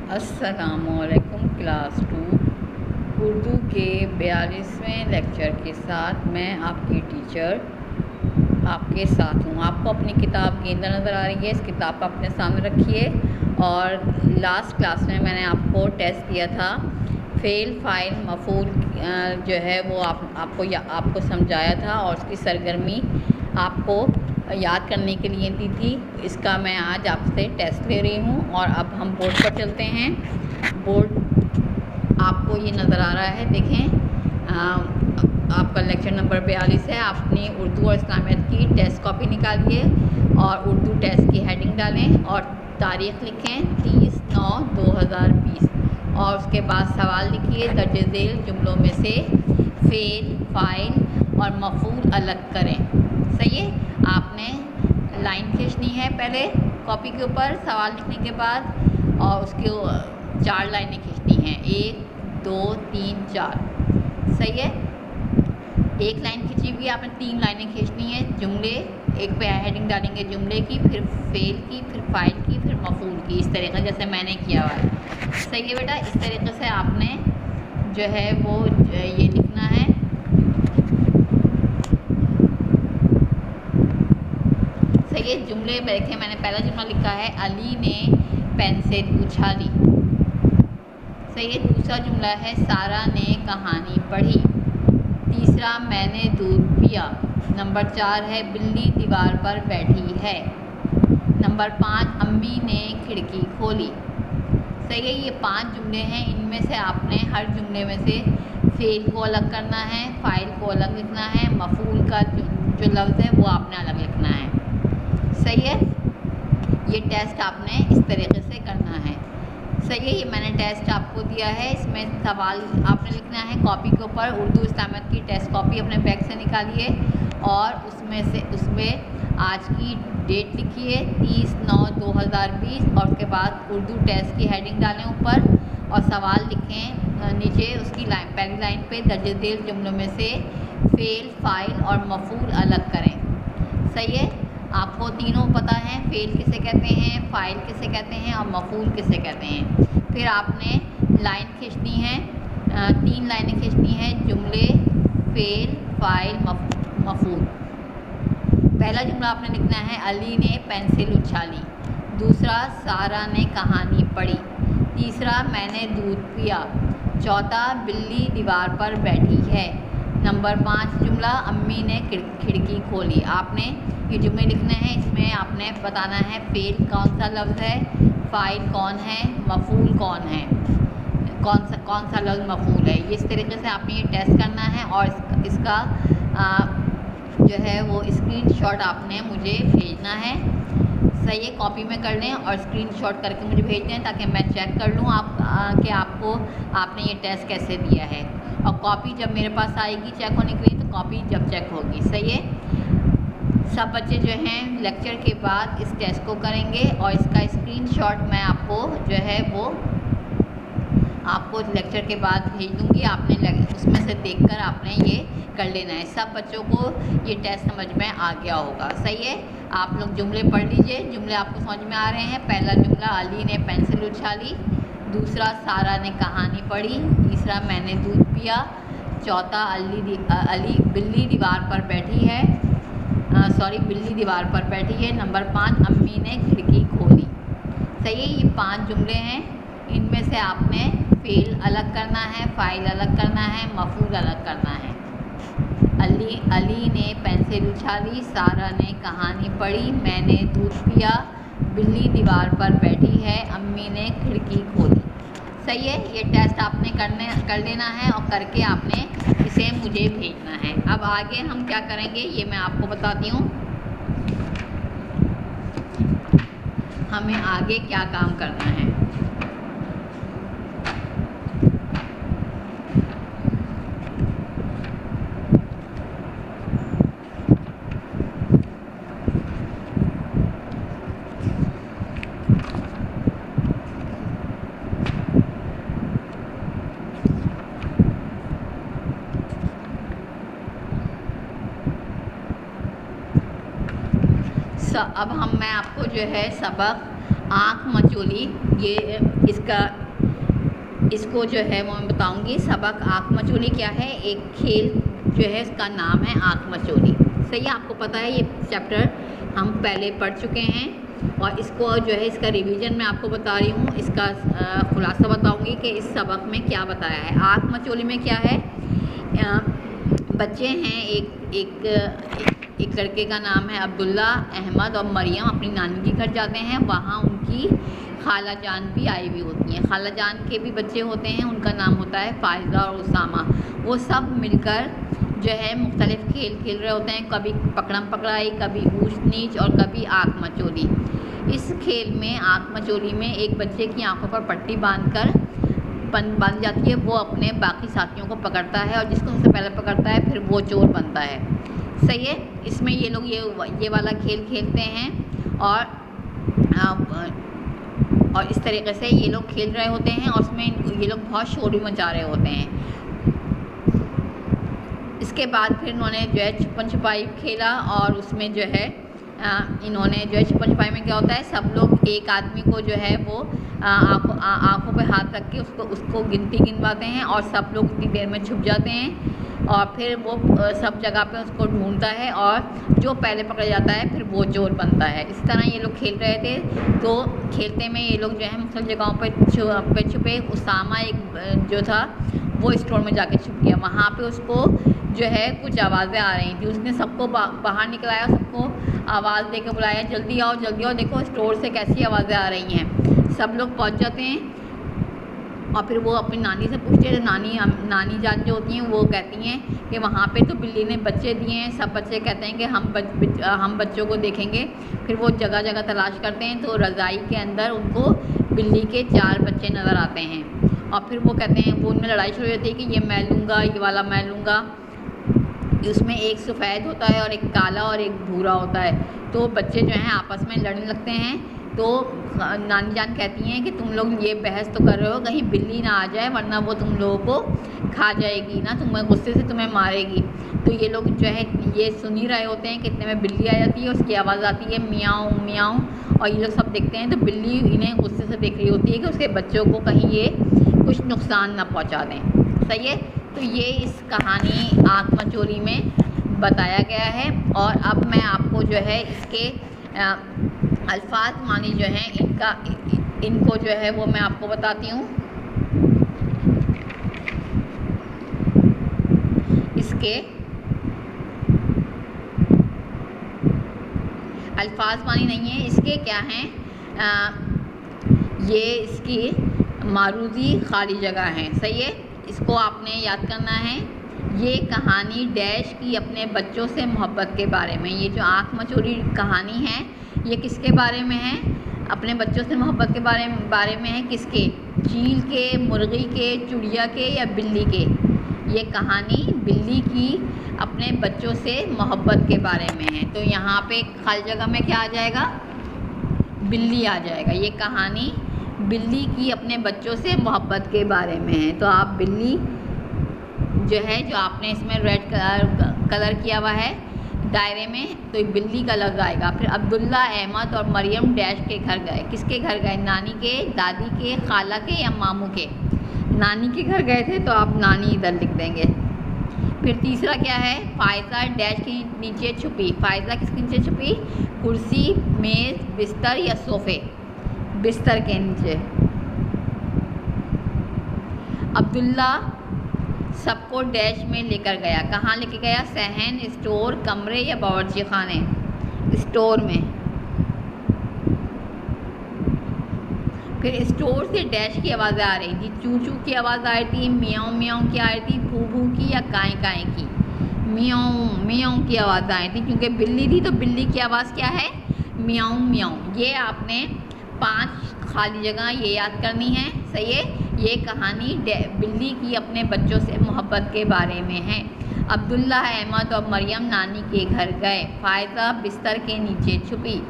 अस्सलामुअलैकुम क्लास 2 उर्दू के 42वें लेक्चर के साथ मैं आपकी टीचर आपके साथ हूँ। आपको अपनी किताब गेंदा नज़र आ रही है। इस किताब को अपने सामने रखिए। और लास्ट क्लास में मैंने आपको टेस्ट किया था फ़ेल फ़ाइल मफ़ूल जो है वो आपको समझाया था और उसकी सरगर्मी आपको याद करने के लिए दी थी। इसका मैं आज आपसे टेस्ट ले रही हूँ। और अब हम बोर्ड पर चलते हैं। बोर्ड आपको ये नज़र आ रहा है, देखें। आपका लेक्चर नंबर 42 है। आपने उर्दू और इस्लामियत की टेस्ट कॉपी निकालिए और उर्दू टेस्ट की हेडिंग डालें और तारीख़ लिखें 30/9/2020 और उसके बाद सवाल लिखिए। दर्ज झेल जुमलों में से फ़ेल फ़ाइल और मफ़ूल अलग करें। सही है। आपने लाइन खींचनी है पहले कॉपी के ऊपर सवाल लिखने के बाद और उसके 4 लाइनें खींचनी हैं, 1 2 3 4। सही है। एक लाइन खींची हुई आपने 3 लाइनें खींचनी है। जुमले एक पे हेडिंग डालेंगे जुमले की, फिर फ़ेल की, फिर फ़ाइल की, फिर मफ़ूल की, इस तरीके जैसे मैंने किया हुआ है। सही है बेटा। इस तरीके से आपने जो है वो ये लिखना है। सही है। जुमले में देखें, मैंने पहला जुमला लिखा है अली ने पेंसिल उछाली। सही है। दूसरा जुमला है सारा ने कहानी पढ़ी। तीसरा मैंने दूध पिया। नंबर 4 है बिल्ली दीवार पर बैठी है। नंबर 5 अम्मी ने खिड़की खोली। सही है। ये 5 जुमले हैं। इनमें से आपने हर जुमले में से फ़ेल को अलग करना है, फ़ाइल को अलग लिखना है, मफ़ूल का जो लफ्ज़ है वो आपने अलग लिखना है। सही है। ये टेस्ट आपने इस तरीके से करना है। सही है। ये मैंने टेस्ट आपको दिया है। इसमें सवाल आपने लिखना है कॉपी के ऊपर। उर्दू इस्लामियत की टेस्ट कॉपी अपने बैग से निकालिए और उसमें आज की डेट लिखिए 30/9/2020 और उसके बाद उर्दू टेस्ट की हेडिंग डालें ऊपर और सवाल लिखें नीचे उसकी लाइन, पहली लाइन पे दर्ज झेल जुमलों में से फ़ेल फ़ाइल और मफ़ूल अलग करें। सही है। आपको तीनों पता है, फ़ेल किसे कहते हैं, फ़ाइल किसे कहते हैं और मफ़ूल किसे कहते हैं। फिर आपने लाइन खींचनी है, 3 लाइनें खींचनी है। जुमले फ़ेल फ़ाइल मफ़ूल। पहला जुमला आपने लिखना है अली ने पेंसिल उछाली। दूसरा सारा ने कहानी पढ़ी। तीसरा मैंने दूध पिया। चौथा बिल्ली दीवार पर बैठी है। नंबर 5 जुमला अम्मी ने खिड़की खोली। आपने ये जुमले लिखने हैं। इसमें आपने बताना है फ़ेल कौन सा लफ्ज़ है, फ़ाइल कौन है, मफ़ूल कौन है, कौन सा लफ्ज़ मफ़ूल है। इस तरीके से आपने ये टेस्ट करना है और इसका जो है वो स्क्रीनशॉट आपने मुझे भेजना है। सही है। कॉपी में कर लें और स्क्रीनशॉट करके मुझे भेज दें ताकि मैं चेक कर लूँ कि आपने ये टेस्ट कैसे दिया है। और कॉपी जब मेरे पास आएगी चेक होने के लिए तो कॉपी जब चेक होगी। सही है। सब बच्चे जो हैं लेक्चर के बाद इस टेस्ट को करेंगे और इसका स्क्रीनशॉट मैं आपको जो है वो आपको लेक्चर के बाद भेज दूँगी। आपने उसमें से देखकर आपने ये कर लेना है। सब बच्चों को ये टेस्ट समझ में आ गया होगा। सही है। आप लोग जुमले पढ़ लीजिए। जुमले आपको समझ में आ रहे हैं। पहला जुमला अली ने पेंसिल उछाली। दूसरा सारा ने कहानी पढ़ी। तीसरा मैंने दूध पिया। चौथा अली बिल्ली दीवार पर बैठी है। बिल्ली दीवार पर बैठी है। नंबर 5 अम्मी ने खिड़की खोली। सही है। ये 5 जुमले हैं। इनमें से आपने फ़ेल अलग करना है, फ़ाइल अलग करना है, मफ़ूल अलग करना है। अली ने पेंसिल उछाली, सारा ने कहानी पढ़ी, मैंने दूध पिया, बिल्ली दीवार पर बैठी है, अम्मी ने खिड़की खोली। सही है। ये टेस्ट आपने कर लेना है और करके आपने इसे मुझे भेजना है। अब आगे हम क्या करेंगे ये मैं आपको बताती हूँ। हमें आगे क्या काम करना है। अब मैं आपको जो है सबक आँख मचोली, ये इसको जो है वो मैं बताऊंगी। सबक आँख मचोली क्या है, एक खेल जो है इसका नाम है आँख मचोली। सही है, आपको पता है, ये चैप्टर हम पहले पढ़ चुके हैं और इसको जो है इसका रिवीजन मैं आपको बता रही हूँ। इसका खुलासा बताऊंगी कि इस सबक में क्या बताया है। आँख मचोली में क्या है, बच्चे हैं, एक लड़के का नाम है अब्दुल्ला, अहमद और मरियम अपनी नानी के घर जाते हैं। वहाँ उनकी खाला जान भी आई हुई होती हैं। खाला जान के भी बच्चे होते हैं, उनका नाम होता है फ़ायज़ा और उसामा। वो सब मिलकर जो है मुख्तलिफ़ खेल खेल रहे होते हैं, कभी पकड़म पकड़ाई, कभी ऊंच नीच और कभी आँख मचोली। इस खेल में आँख मचोली में एक बच्चे की आँखों पर पट्टी बांध जाती है। वो अपने बाकी साथियों को पकड़ता है और जिसको सबसे पहले पकड़ता है फिर वो चोर बनता है। सही है, इसमें ये लोग ये वाला खेल खेलते हैं और इस तरीके से ये लोग खेल रहे होते हैं और उसमें ये लोग बहुत शोर भी मचा रहे होते हैं। इसके बाद फिर इन्होंने जो है छुपन छुपाई खेला और उसमें जो है इन्होंने जो है छुपन छुपाई में क्या होता है, सब लोग एक आदमी को जो है वो आँखों पे हाथ रख के उसको गिनती गिनवाते हैं और सब लोग उतनी देर में छुप जाते हैं और फिर वो सब जगह पे उसको ढूंढता है और जो पहले पकड़ जाता है फिर वो चोर बनता है। इस तरह ये लोग खेल रहे थे। तो खेलते में ये लोग जो है मुख्तलिफ जगहों पे छुपे। उसामा एक जो था वो स्टोर में जाके छुप गया। वहाँ पे उसको जो है कुछ आवाज़ें आ रही थी। उसने सबको बाहर निकलाया, सबको आवाज़ दे के बुलाया, जल्दी आओ जल्दी आओ, देखो स्टोर से कैसी आवाज़ें आ रही हैं। सब लोग पहुँच जाते हैं और फिर वो अपनी नानी से पूछते हैं। नानी जान जो होती हैं वो कहती हैं कि वहाँ पे तो बिल्ली ने बच्चे दिए हैं। सब बच्चे कहते हैं कि हम बच्चों को देखेंगे। फिर वो जगह जगह तलाश करते हैं तो रज़ाई के अंदर उनको बिल्ली के 4 बच्चे नज़र आते हैं और फिर वो कहते हैं, वो उनमें लड़ाई शुरू होती है कि ये मैं लूँगा, ये वाला मैं लूँगा। उसमें एक सफ़ेद होता है और एक काला और एक भूरा होता है। तो बच्चे जो हैं आपस में लड़ने लगते हैं। तो नानी जान कहती हैं कि तुम लोग ये बहस तो कर रहे हो, कहीं बिल्ली ना आ जाए वरना वो तुम लोगों को खा जाएगी ना, तुम्हें गुस्से से तुम्हें मारेगी। तो ये लोग जो है ये सुन ही रहे होते हैं कि इतने में बिल्ली आ जाती है, उसकी आवाज़ आती है मियाऊं मियाऊं और ये लोग सब देखते हैं। तो बिल्ली इन्हें गुस्से से देख रही होती है कि उसके बच्चों को कहीं ये कुछ नुकसान ना पहुँचा दें। सही है, तो ये इस कहानी आँख मचोली में बताया गया है। और अब मैं आपको जो है इसके अल्फाज मानी जो हैं इनको जो है वो मैं आपको बताती हूँ। इसके अल्फाज मानी नहीं है, इसके क्या हैं, ये इसकी मारूजी खाली जगह हैं। सही है, इसको आपने याद करना है। ये कहानी डैश की अपने बच्चों से मोहब्बत के बारे में। ये जो आँख मचोली कहानी है ये किसके बारे में है, अपने बच्चों से मोहब्बत के बारे में है। किसके, चील के, मुर्गी के, चिड़िया के या बिल्ली के। ये कहानी बिल्ली की अपने बच्चों से मोहब्बत के बारे में है। तो यहाँ पे खाली जगह में क्या आ जाएगा, बिल्ली आ जाएगा। ये कहानी बिल्ली की अपने बच्चों से मोहब्बत के बारे में है। तो आप बिल्ली जो है, जो आपने इसमें रेड कलर किया हुआ है दायरे में, तो बिल्ली का लग आएगा। फिर अब्दुल्ला, अहमद और मरियम डैश के घर गए। किसके घर गए, नानी के, दादी के, खाला के या मामू के। नानी के घर गए थे तो आप नानी इधर लिख देंगे। फिर तीसरा क्या है, फ़ायज़ा डैश के नीचे छुपी। फ़ायज़ा किसके नीचे छुपी, कुर्सी, मेज़, बिस्तर या सोफ़े, बिस्तर के नीचे। अब्दुल्ला सबको डैश में लेकर गया। कहाँ लेके गया, सहन, स्टोर, कमरे या बावर्ची खाने। स्टोर में। फिर स्टोर से डैश की आवाज़ें आ रही थी। चू चू की आवाज़ आ रही थी, मियाऊं मियाऊं की आ रही थी, भू भू की या काएँ काएँ की। मियाऊं मियाऊं की आवाज़ आ रही थी क्योंकि बिल्ली थी, तो बिल्ली की आवाज़ क्या है, मियाऊं मियाऊं। ये आपने 5 खाली जगह ये याद करनी है। सही है, ये कहानी बिल्ली की अपने बच्चों से मोहब्बत के बारे में है। अब्दुल्ला, अहमद और मरियम नानी के घर गए। फ़ायज़ा बिस्तर के नीचे छुपी।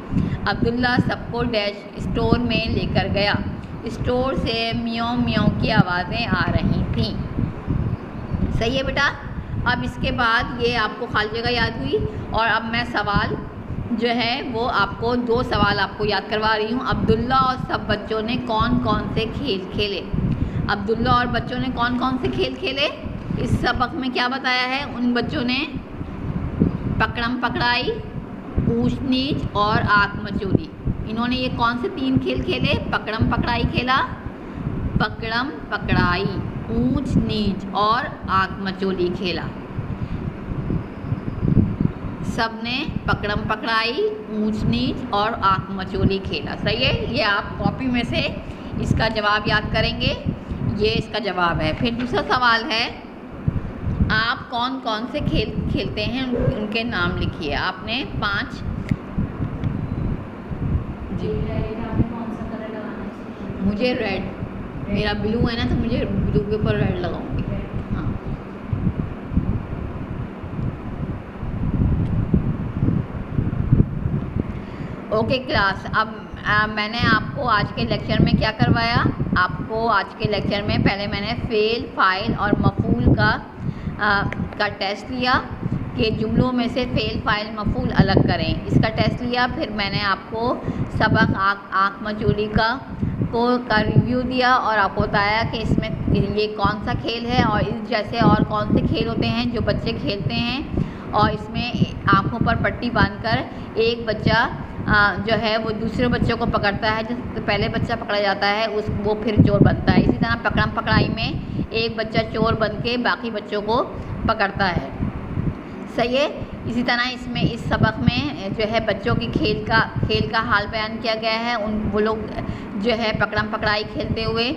अब्दुल्ला सबको डैश स्टोर में लेकर गया। स्टोर से मियाऊं मियाऊं की आवाज़ें आ रही थीं। सही है बेटा। अब इसके बाद ये आपको खाली जगह याद हुई और अब मैं सवाल जो है वो आपको 2 सवाल आपको याद करवा रही हूँ। अब्दुल्ला और सब बच्चों ने कौन कौन से खेल खेले। अब्दुल्ला और बच्चों ने कौन कौन से खेल खेले, इस सबक में क्या बताया है। उन बच्चों ने पकड़म पकड़ाई, ऊंच नीच और आँख मचोली। इन्होंने ये कौन से 3 खेल खेले। पकड़म पकड़ाई खेला, पकड़म पकड़ाई, ऊंच नीच और आँख मचोली खेला। सब ने पकड़म पकड़ाई, ऊंच नीच और आँख मचोली खेला। सही है। ये आप कॉपी में से इसका जवाब याद करेंगे। ये इसका जवाब है। फिर दूसरा सवाल है, आप कौन कौन से खेल खेलते हैं उनके नाम लिखिए। आपने 5 जी। कौन सा कलर लगाना है? मुझे रेड, मेरा ब्लू है ना, तो मुझे ब्लू के ऊपर रेड लगाऊंगी। हाँ, ओके क्लास। अब मैंने आपको आज के लेक्चर में क्या करवाया। आपको आज के लेक्चर में पहले मैंने फेल, फाइल और मफूल का टेस्ट लिया कि जुमलों में से फेल, फाइल, मफूल अलग करें। इसका टेस्ट लिया। फिर मैंने आपको सबक आँख मचोली का रिव्यू दिया और आपको बताया कि इसमें ये कौन सा खेल है और इस जैसे और कौन से खेल होते हैं जो बच्चे खेलते हैं। और इसमें आँखों पर पट्टी बांधकर एक बच्चा जो है वो दूसरे बच्चों को पकड़ता है। जो पहले बच्चा पकड़ा जाता है वो फिर चोर बनता है। इसी तरह पकड़म पकड़ाई में एक बच्चा चोर बन के बाकी बच्चों को पकड़ता है। सही है। इसी तरह इसमें इस सबक में जो है बच्चों की खेल का हाल बयान किया गया है। वो लोग जो है पकड़म पकड़ाई खेलते हुए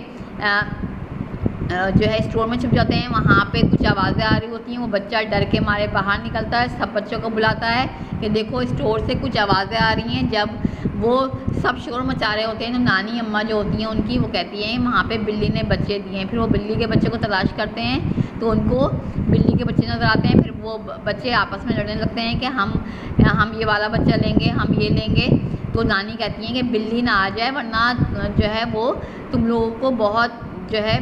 जो है स्टोर में छुप जाते हैं। वहाँ पे कुछ आवाज़ें आ रही होती हैं। वो बच्चा डर के मारे बाहर निकलता है, सब बच्चों को बुलाता है कि देखो स्टोर से कुछ आवाज़ें आ रही हैं। जब वो सब शोर मचा रहे होते हैं तो नानी अम्मा जो होती हैं उनकी वो कहती हैं वहाँ पे बिल्ली ने बच्चे दिए हैं। फिर वो बिल्ली के बच्चे को तलाश करते हैं तो उनको बिल्ली के बच्चे नज़र आते हैं। फिर वो बच्चे आपस में लड़ने लगते हैं कि हम ये वाला बच्चा लेंगे, हम ये लेंगे। तो नानी कहती हैं कि बिल्ली ना आ जाए वरना जो है वो तुम लोगों को बहुत जो है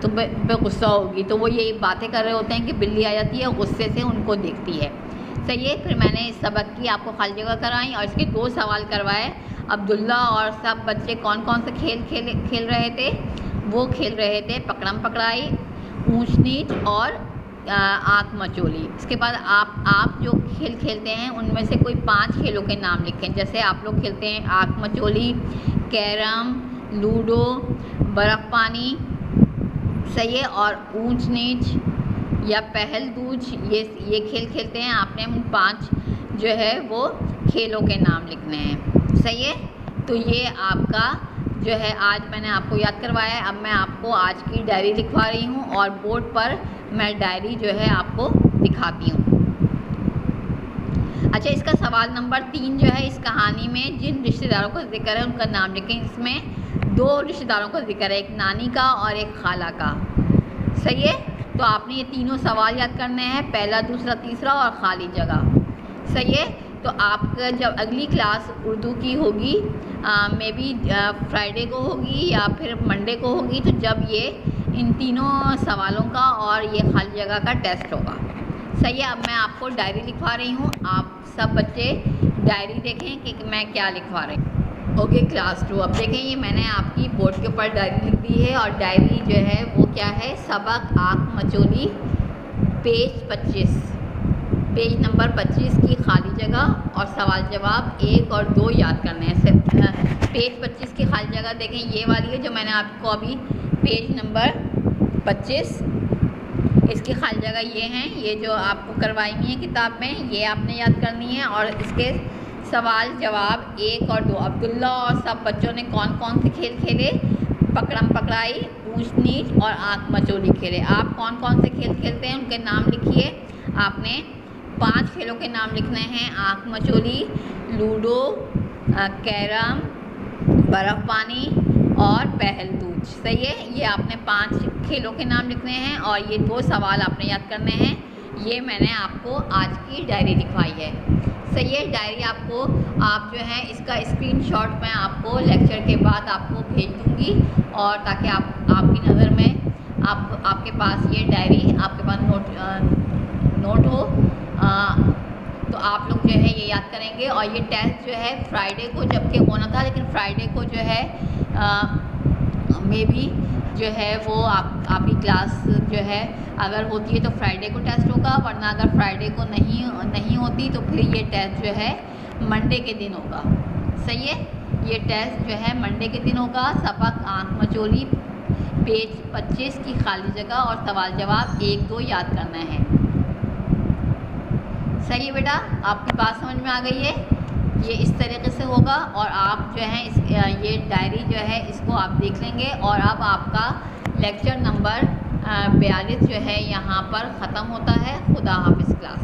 तुम पे गुस्सा होगी। तो वो ये बातें कर रहे होते हैं कि बिल्ली आ जाती है, गुस्से से उनको देखती है। सही है। फिर मैंने इस सबक की आपको खाली जगह कराई और इसके 2 सवाल करवाए। अब्दुल्ला और सब बच्चे कौन कौन से खेल रहे थे। वो खेल रहे थे पकड़म पकड़ाई, ऊंच नीच और आँख मचोली। इसके बाद आप जो खेल खेलते हैं उनमें से कोई 5 खेलों के नाम लिखें। जैसे आप लोग खेलते हैं आँख मचोली, कैरम, लूडो, बर्फ़ पानी। सही है। और ऊंच नीच या पहल दूज, ये खेल खेलते हैं। आपने उन 5 जो है वो खेलों के नाम लिखने हैं। सही है। तो ये आपका जो है आज मैंने आपको याद करवाया है। अब मैं आपको आज की डायरी लिखवा रही हूँ और बोर्ड पर मैं डायरी जो है आपको दिखाती हूँ। अच्छा, इसका सवाल नंबर 3 जो है, इस कहानी में जिन रिश्तेदारों का जिक्र है उनका नाम लिखें। इसमें 2 रिश्तेदारों का जिक्र है, एक नानी का और एक खाला का। सही है। तो आपने ये तीनों सवाल याद करने हैं, पहला, दूसरा, तीसरा और खाली जगह। सही है। तो आपका जब अगली क्लास उर्दू की होगी मे बी फ्राइडे को होगी या फिर मंडे को होगी, तो जब ये इन तीनों सवालों का और ये खाली जगह का टेस्ट होगा। सही है। अब मैं आपको डायरी लिखवा रही हूँ। आप सब बच्चे डायरी देखें कि मैं क्या लिखवा रही हूँ। ओके क्लास 2, अब देखें ये मैंने आपकी बोर्ड के ऊपर डायरी लिख दी है और डायरी जो है वो क्या है, सबक आँख मचोली पेज 25, पेज नंबर 25 की खाली जगह और सवाल जवाब 1 और 2 याद करने हैं। पेज 25 की खाली जगह देखें, ये वाली है जो मैंने आपको अभी पेज नंबर 25, इसकी खाली जगह ये हैं, ये जो आपको करवाई हुई है किताब में, ये आपने याद करनी है। और इसके सवाल जवाब 1 और 2, अब्दुल्ला और सब बच्चों ने कौन कौन से खेल खेले, पकड़म पकड़ाई, ऊंच नीच और आँख मचोली खेले। आप कौन कौन से खेल खेलते हैं उनके नाम लिखिए। आपने 5 खेलों के नाम लिखने हैं, आँख मचोली, लूडो, कैरम, बर्फ़ पानी और पहल दूज। सही है। ये आपने 5 खेलों के नाम लिखने हैं और ये 2 सवाल आपने याद करने हैं। ये मैंने आपको आज की डायरी लिखवाई है। सही है। डायरी आपको आप जो है इसका स्क्रीनशॉट मैं आपको लेक्चर के बाद आपको भेज दूँगी और ताकि आपकी नज़र में आपके पास ये डायरी आपके पास नोट हो। तो आप लोग जो है ये याद करेंगे। और ये टेस्ट जो है फ्राइडे को जबकि होना था, लेकिन फ्राइडे को जो है मे बी जो है वो आपकी क्लास जो है अगर होती है तो फ्राइडे को टेस्ट होगा, वरना अगर फ्राइडे को नहीं होती तो फिर ये टेस्ट जो है मंडे के दिन होगा। सही है, ये टेस्ट जो है मंडे के दिन होगा। सबक आँख मचोली पेज 25 की खाली जगह और सवाल जवाब 1-2 याद करना है। सही है बेटा, आपकी बात समझ में आ गई है। ये इस तरीके से होगा और आप जो है ये डायरी जो है इसको आप देख लेंगे। और अब आपका लेक्चर नंबर 42 जो है यहाँ पर ख़त्म होता है। खुदा हाफिज़ क्लास।